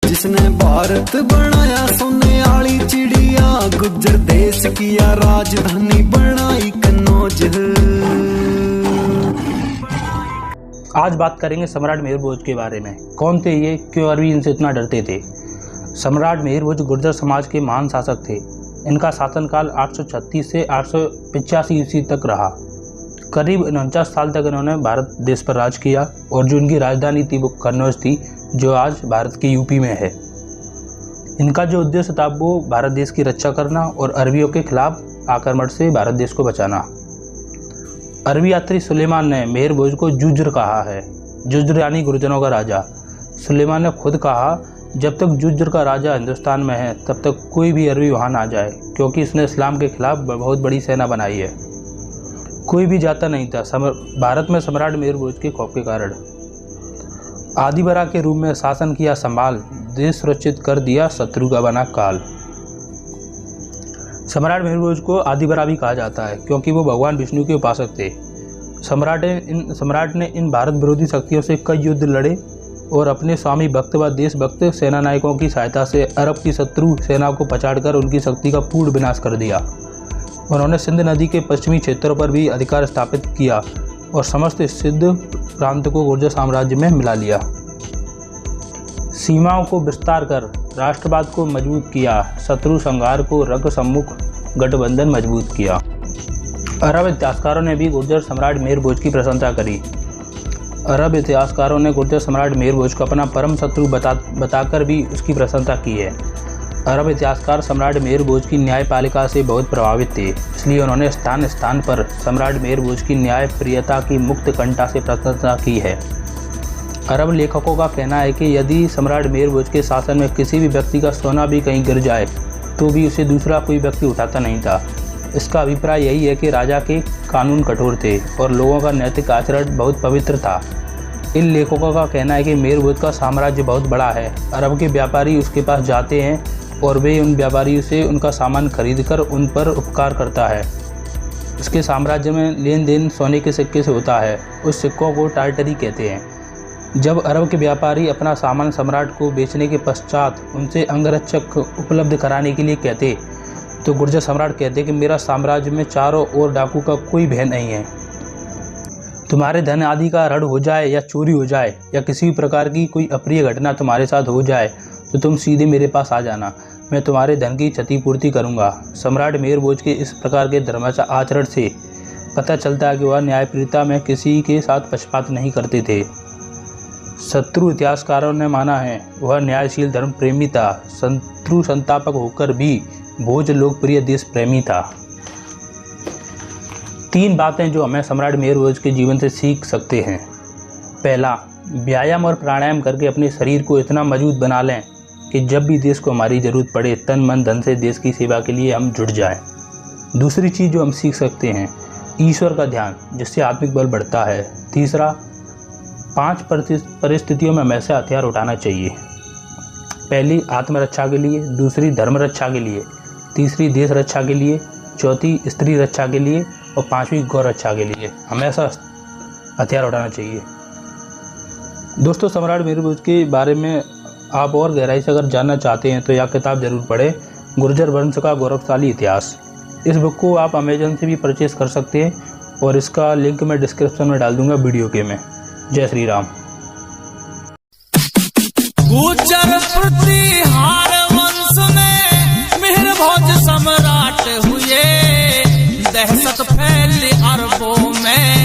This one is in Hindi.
जिसने भारत बनाया सोने वाली चिड़िया, गुर्जर देश किया राजधानी बनाई कन्नौज। आज बात करेंगे सम्राट मिहिर भोज के बारे में। कौन थे ये, क्यों अरबी इनसे इतना डरते थे। सम्राट मिहिर भोज गुर्जर समाज के महान शासक थे। इनका शासनकाल 836 से 885 ईस्वी तक रहा। करीब 49 साल तक इन्होंने भारत देश पर राज किया और जो इनकी राजधानी थी वो कन्नौज थी, जो आज भारत के यूपी में है। इनका जो उद्देश्य था वो भारत देश की रक्षा करना और अरबियों के खिलाफ आक्रमण से भारत देश को बचाना। अरबी यात्री सुलेमान ने मिहिर भोज को जुज्र कहा है। जुज्र यानी गुर्जरों का राजा। सुलेमान ने खुद कहा, जब तक जुज्र का राजा हिंदुस्तान में है तब तक कोई भी अरबी वहाँ ना जाए, क्योंकि इसने इस्लाम के खिलाफ बहुत बड़ी सेना बनाई है। कोई भी जाता नहीं था भारत में सम्राट मिहिर भोज के खौफ के कारण। आदिबरा के रूप में शासन किया संभाल, देश सुरक्षित कर दिया शत्रु का बना काल। सम्राट मिहिर भोज को आदिबरा भी कहा जाता है क्योंकि वो भगवान विष्णु के उपासक थे। सम्राट ने इन भारत विरोधी शक्तियों से कई युद्ध लड़े और अपने स्वामी भक्त व देशभक्त सेना नायकों की सहायता से अरब की शत्रु सेना को पछाड़कर उनकी शक्ति का पूर्ण विनाश कर दिया। उन्होंने सिंध नदी के पश्चिमी क्षेत्रों पर भी अधिकार स्थापित किया और समस्त सिंध प्रांत को गुर्जर साम्राज्य में मिला लिया। सीमाओं को विस्तार कर राष्ट्रवाद को मजबूत किया, शत्रु संहार को रग सम्मुख गठबंधन मजबूत किया। अरब इतिहासकारों ने भी गुर्जर सम्राट मिहिर भोज की प्रशंसा करी। अरब इतिहासकारों ने गुर्जर सम्राट मिहिर भोज को अपना परम शत्रु बताकर भी उसकी प्रशंसा की है। अरब इतिहासकार सम्राट मिहिर भोज की न्यायपालिका से बहुत प्रभावित थे, इसलिए उन्होंने स्थान स्थान पर सम्राट मिहिर भोज की न्यायप्रियता की मुक्त कंठा से प्रशंसा की है। अरब लेखकों का कहना है कि यदि सम्राट मिहिर भोज के शासन में किसी भी व्यक्ति का सोना भी कहीं गिर जाए तो भी उसे दूसरा कोई व्यक्ति उठाता नहीं था। इसका अभिप्राय यही है कि राजा के कानून कठोर थे और लोगों का नैतिक आचरण बहुत पवित्र था। इन लेखकों का कहना है कि मिहिर भोज का साम्राज्य बहुत बड़ा है। अरब के व्यापारी उसके पास जाते हैं और वे उन व्यापारियों से उनका सामान खरीदकर उन पर उपकार करता है। इसके साम्राज्य में लेन देन सोने के सिक्के से होता है। उस सिक्कों को टार्टरी कहते हैं। जब अरब के व्यापारी अपना सामान सम्राट को बेचने के पश्चात उनसे अंगरक्षक उपलब्ध कराने के लिए कहते तो गुर्जर सम्राट कहते कि मेरा साम्राज्य में चारों ओर डाकू का कोई भय नहीं है। तुम्हारे धन आदि का ऋण हो जाए या चोरी हो जाए या किसी भी प्रकार की कोई अप्रिय घटना तुम्हारे साथ हो जाए तो तुम सीधे मेरे पास आ जाना, मैं तुम्हारे धन की क्षतिपूर्ति करूंगा। सम्राट मिहिर भोज के इस प्रकार के धर्माचार आचरण से पता चलता है कि वह न्यायप्रियता में किसी के साथ पक्षपात नहीं करते थे। शत्रु इतिहासकारों ने माना है वह न्यायशील धर्म प्रेमी था। शत्रु संतापक होकर भी भोज लोकप्रिय देश प्रेमी था। 3 बातें जो हमें सम्राट मिहिर भोज के जीवन से सीख सकते हैं। पहला, व्यायाम और प्राणायाम करके अपने शरीर को इतना मजबूत बना लें कि जब भी देश को हमारी ज़रूरत पड़े तन मन धन से देश की सेवा के लिए हम जुट जाएं। दूसरी चीज़ जो हम सीख सकते हैं, ईश्वर का ध्यान, जिससे आत्मिक बल बढ़ता है। तीसरा, 5 परिस्थितियों में हमेशा हथियार उठाना चाहिए। पहली आत्मरक्षा के लिए, दूसरी धर्म रक्षा के लिए, तीसरी देश रक्षा के लिए, चौथी स्त्री रक्षा के लिए और 5वीं गौ रक्षा के लिए हमेशा हथियार उठाना चाहिए। दोस्तों, सम्राट मिहिर भोज के बारे में आप और गहराई से अगर जानना चाहते हैं तो यह किताब जरूर पढ़ें, गुर्जर वंश का गौरवशाली इतिहास। इस बुक को आप अमेजन से भी परचेस कर सकते हैं और इसका लिंक मैं डिस्क्रिप्शन में डाल दूंगा वीडियो के में। जय श्री राम। गुर्जर प्रतिहार वंश में मिहिर भोज सम्राट हुए, दहशत फैली अरबों में।